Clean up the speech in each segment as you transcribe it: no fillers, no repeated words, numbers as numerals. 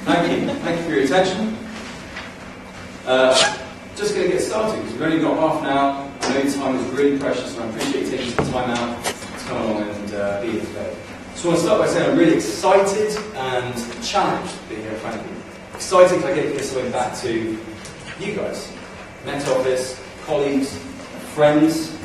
Thank you for your attention. Just going to get started because we've only got half an hour. I know your time is really precious and I appreciate you taking some time out to come along and be here today. So I want to start by saying I'm really excited and challenged to be here, frankly. Excited because I get to give something back to you guys, Met Office, colleagues, friends.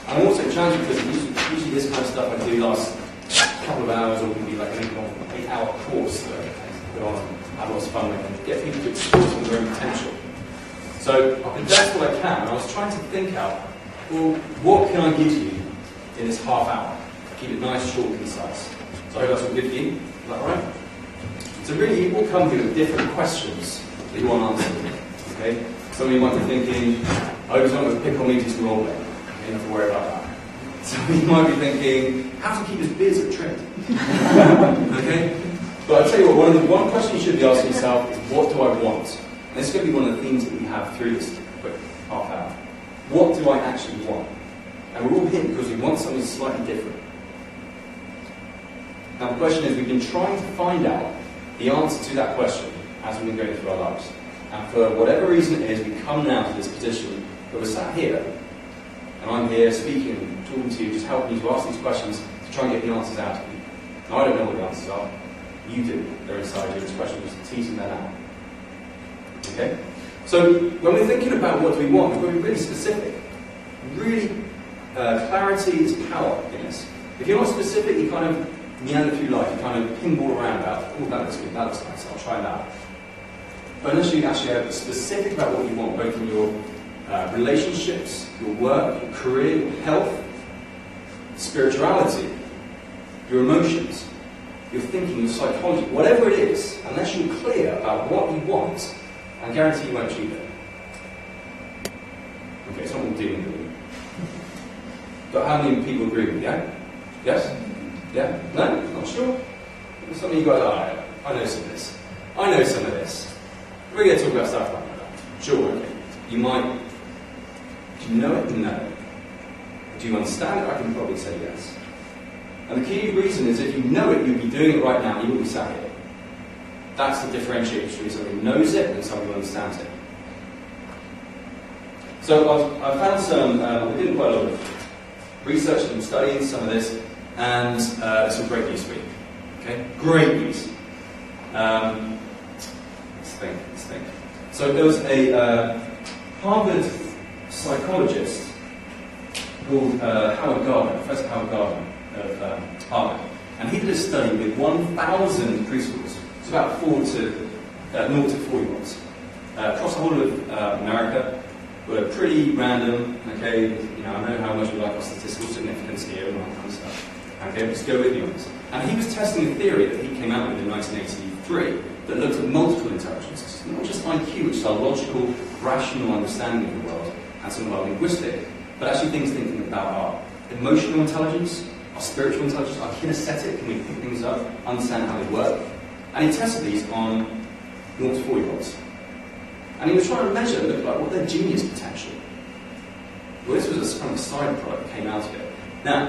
I'm also challenged because usually this kind of stuff I do last a couple of hours, or can be like an 8-hour course that I go on and have lots of fun with and get people to explore some of their own potential. So I've been best what I can, and I was trying to think out, well, what can I give you in this half hour? Keep it nice, short, and concise. So I hope that's all good for you. Is that all right? So really, you all come here with different questions that you want answered. Okay? Some of you might be thinking, I hope someone would pick on me to do some role play. You don't have to worry about that. Some of you might be thinking, how to keep his beard trimmed? Okay? But I'll tell you what, one question you should be asking yourself is, what do I want? And this is going to be one of the themes that we have through this quick half hour. What do I actually want? And we're all here because we want something slightly different. Now the question is, we've been trying to find out the answer to that question as we've been going through our lives. And for whatever reason it is, we come now to this position where we're sat here, and I'm here speaking and talking to you, just helping you to ask these questions to try and get the answers out of you. Now I don't know what the answers are. You do. They're inside you. This question is teasing that out. Okay? So when we're thinking about what do we want, we've got to be really specific. Really, clarity is power in this. If you're not specific, you kind of meander through life, you kind of pinball around about, oh, that looks good, that looks nice, I'll try that. But unless you actually are specific about what you want, both in your relationships, your work, your career, your health, spirituality, your emotions, your thinking, your psychology, whatever it is, unless you're clear about what you want, I guarantee you won't achieve it. Okay, it's not all doom and gloom. But how many people agree with me? Yeah? Yes? Yeah? No? Not sure? Some of you guys are, I know some of this. I know some of this. We're going to talk about stuff like that. Sure, okay. You might. Do you know it? No. Do you understand it? I can probably say yes. And the key reason is if you know it, you'll be doing it right now, you will be sat here. That's the differentiator between somebody who knows it and somebody who understands it. So I've found some, we're doing quite a lot of research and studying some of this, and some great news for you. Okay? Great news. Let's think. So there was a Harvard psychologist called Howard Gardner, Professor Howard Gardner of Harvard, and he did a study with 1,000 preschools. It's about 0 to 4-year-olds across the whole of America. Were pretty random. Okay, you know, I know how much we like our statistical significance here and all that kind of stuff. Okay, let's go with you on this. And he was testing a theory that he came out with in 1983 that looked at multiple intelligences, not just IQ, which is our logical, rational understanding of the world, and some of our linguistic, but actually things thinking about our emotional intelligence, our spiritual intelligence, our kinesthetic, can we pick things up, understand how they work. And he tested these on 0 to 4-year-olds. And he was trying to measure, look like, what their genius potential. Well, this was a kind of side product that came out of it. Now,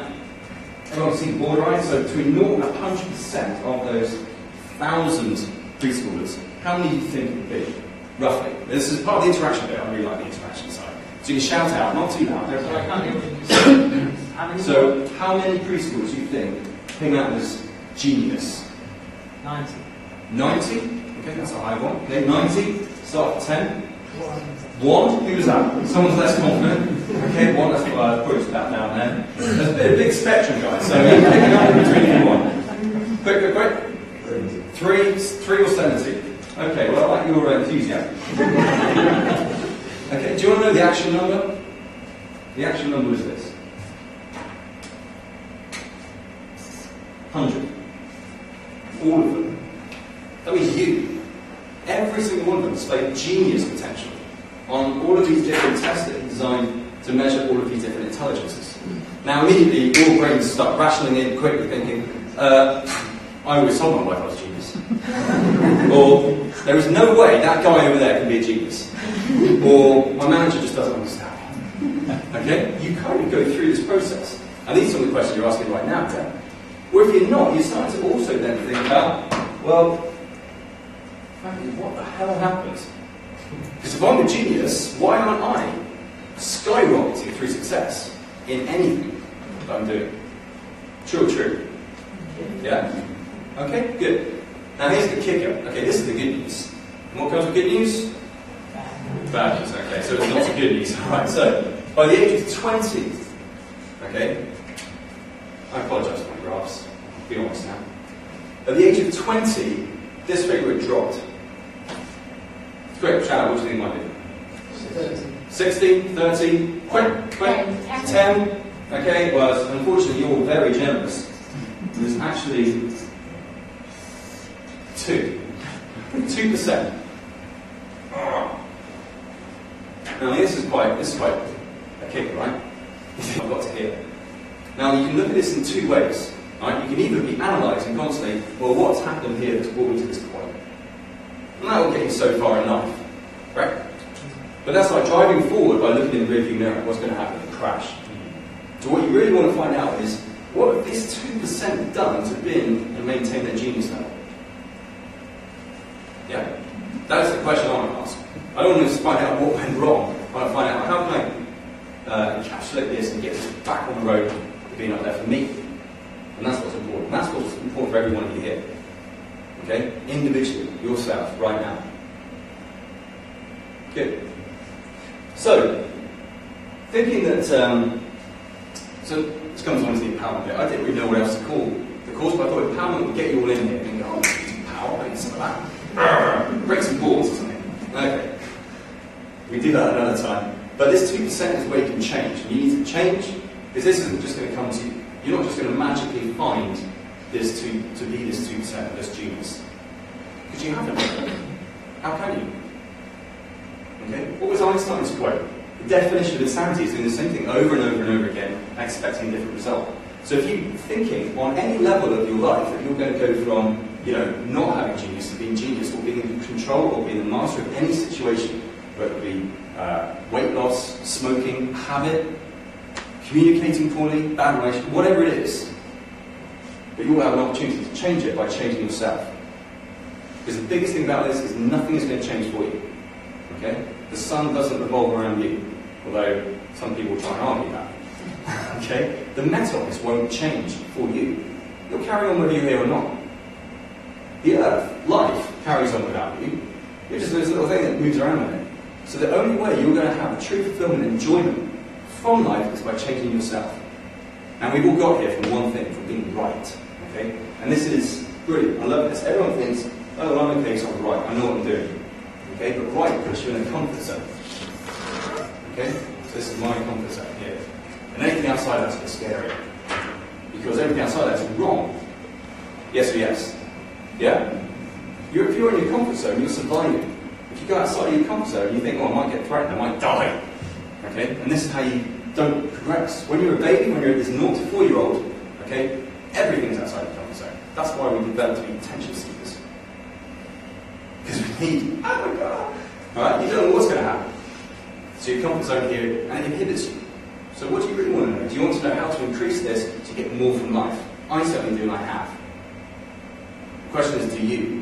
everyone can see the board, right? So between 0 and 100% of those 1,000 preschoolers, how many do you think it would be, roughly? This is part of the interaction bit. I really like the interaction side. So you can shout out, not too loud. So how many preschoolers do you think came out as genius? 90. 90? Okay, that's a high one. Okay, 90. Start at 10. 1. Who was that? Someone's less confident. Okay, 1. That's probably that now and then. There's a big spectrum, guys. So you're picking up between you and 1. Quick. 3 or 70. Okay, well, I like your enthusiasm. Okay, do you want to know the actual number? The actual number is this: 100. All of them. That means you. Every single one of them displayed genius potential on all of these different tests that he designed to measure all of these different intelligences. Now, immediately, your brains start rationing in quickly, thinking, I always told my wife I was a genius. Or, there is no way that guy over there can be a genius. Or, my manager just doesn't understand. Okay? You kind of go through this process. And these are some of the questions you're asking right now, Dan. Or if you're not, you're starting to also then think about, well, frankly, what the hell happened? Because if I'm a genius, why aren't I skyrocketing through success in anything that I'm doing? True or true? Yeah? Okay, good. Now here's the kicker. Okay, this is the good news. And what comes with good news? Bad news. Okay, so it's not so good news. Alright, so by the age of 20, okay, I apologise for my graphs, be honest now. At the age of 20, this figure had dropped. It's great, shout out, what do you think might be? 60, 30, 10. Okay, well, unfortunately you're all very generous. There's actually 2%. Now this is quite a kicker, right? I've got to hear. Now you can look at this in two ways, right? You can either be analysing constantly, well, what's happened here that's brought me to this point? And that will get you so far in life, right? But that's like driving forward by looking in the rearview mirror. What's going to happen? A crash. So what you really want to find out is, what have this 2% done to bin and maintain their genius level? Yeah, that's the question I want to ask. I don't want to just find out what went wrong. I want to find out how can I encapsulate this and get this back on the road to being up there for me. And that's what's important. And that's what's important for every one of you here. Okay? Individually, yourself, right now. Good. So, thinking that, so this comes on to the empowerment bit. I didn't really know what else to call the course, but I thought empowerment would get you all in here and go, oh, it's power, I need some of that. Break some balls or something. Okay. We do that another time. But this 2% is where you can change. And you need to change, because this isn't just going to come to you. You're not just going to magically find this to be this 2% of this genius. Because you haven't. How can you? Okay? What was Einstein's quote? The definition of insanity is doing the same thing over and over and over again, expecting a different result. So if you're thinking on any level of your life that you're going to go from, not having genius to being genius, or being in control, or being the master of any situation, whether it be weight loss, smoking, habit, communicating poorly, bad relationship, whatever it is, but you will have an opportunity to change it by changing yourself. Because the biggest thing about this is nothing is going to change for you. Okay? The sun doesn't revolve around you, although some people try and argue that. Okay? The metal on this won't change for you. You'll carry on whether you're here or not. The earth, life, carries on without you. You're just this little thing that moves around with it. So the only way you're going to have true fulfillment and enjoyment from life is by changing yourself. And we've all got here from one thing, from being right. Okay? And this is brilliant. I love this. Everyone thinks, oh, well, I'm okay, so I'm right. I know what I'm doing. Okay? But right puts you in a comfort zone. Okay? So this is my comfort zone here. And anything outside that's a bit scary. Because everything outside that's wrong. Yes or yes? Yeah? If you're in your comfort zone, you're surviving. If you go outside of your comfort zone, you think, oh, I might get threatened, I might die. Okay? And this is how you don't progress. When you're a baby, when you're this 0 to 4-year-old, okay, everything's outside your comfort zone. That's why we developed to be attention seekers. Because we need, oh my God. Alright, you don't know what's going to happen. So your comfort zone here, and it inhibits you. So what do you really want to know? Do you want to know how to increase this to get more from life? I certainly do, and I have. The question is, do you?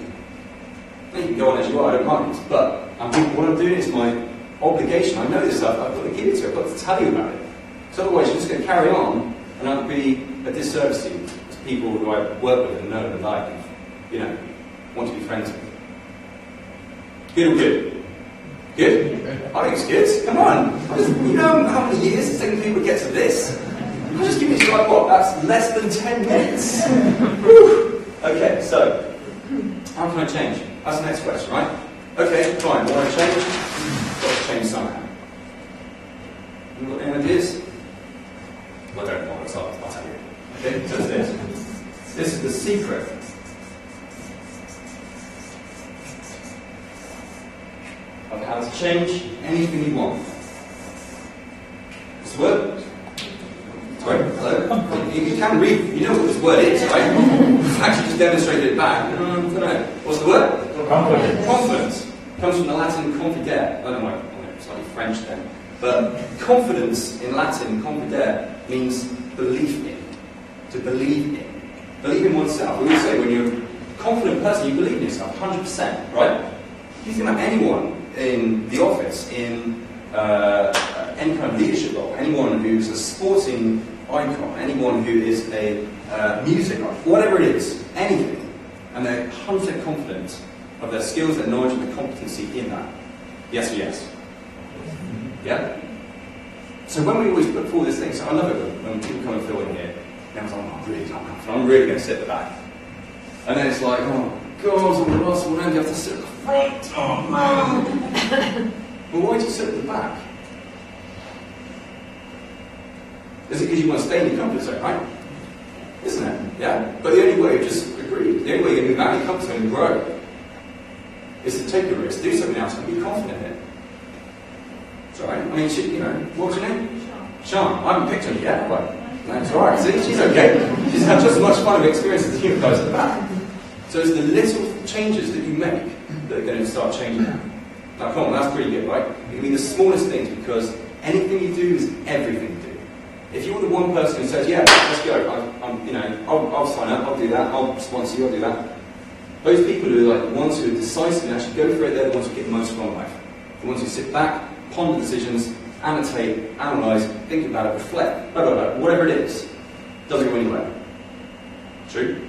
Now you can go on as you are, I don't mind. But what I'm doing is my obligation. I know this stuff, I've got to give it to you, I've got to tell you about it. So otherwise you're just going to carry on, and that would be a disservice to you, as people who I work with and know and like, and, want to be friends with. Good or good? Good? I think it's good. Come on. You know how many years it's taken people to get to this? I'm just giving you like what? That's less than 10 minutes. Okay, so how can I change? That's the next question, right? Okay, fine. Want to change? Got to change somehow. You got any ideas? Well, I don't want to start. I'll tell you. Okay, so it's this. This is the secret. Of how to change anything you want. This word? Sorry, hello? You can read, you know what this word is, right? I've actually just demonstrated it back. I don't know. What's the word? Confidence. Confidence. Comes from the Latin confidere. I don't know, slightly French then. But confidence in Latin, confidere, means belief in. To believe in. Believe in oneself. We always say when you're confident person, you believe in yourself, 100%, right? You think about anyone in the office, in any kind of leadership role, anyone who's a sporting icon, anyone who is a music icon, whatever it is, anything, and they're 100% confident of their skills, their knowledge, and their competency in that. Yes or yes? Yeah? So when we always put forward this thing, so I love it when people come and fill in here, and I'm really not confident, I'm really going to sit at the back. And then it's like, oh God, I'm the last one, and you have to sit at the front, oh man! Well, why do you sit at the back? Is it because you want to stay in your comfort zone, right? Isn't it? Yeah? But the only way, just agree, the only way you're going to move out of your comfort zone and grow is to take a risk, do something else, and be confident in it. It's alright. I mean, what's your name? Sean. I haven't picked on you yet, have I? That's alright. See, she's okay. She's had just as much fun of experiences as you guys at the back. So it's the little changes that you make that are going to start changing that. Now, come on, that's pretty good, right? It can be the smallest things, because anything you do is everything you do. If you're the one person who says, yeah, let's go, I'll sign up, I'll do that, I'll sponsor you, I'll do that. Those people who are like the ones who are decisive and actually go for it, they're the ones who get most from life. The ones who sit back, ponder decisions, annotate, analyse, think about it, reflect, blah, blah, blah, whatever it is, doesn't go anywhere. True?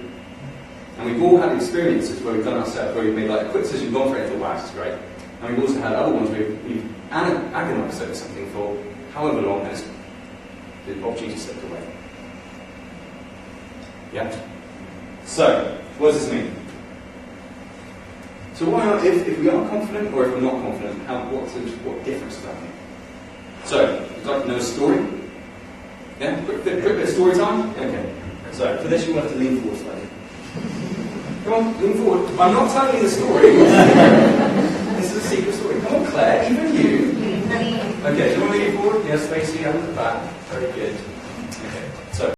And we've all had experiences where we've done ourselves, where we've made like a quick decision, gone for it, and thought, wow, this is great. And we've also had other ones where we've agonised over something for however long, and the opportunity slipped away. Yeah? So, what does this mean? So if we are confident, or if we're not confident, what difference does that make? So, would you like to know a story? Yeah? Quick bit of story time? Okay. So, for this you want to lean forward slightly. Come on, lean forward. I'm not telling you the story. This is a secret story. Come on, Claire, even you. Okay, do you want to lean forward? Yes, Stacey, I'm at the back. Very good. Okay, so.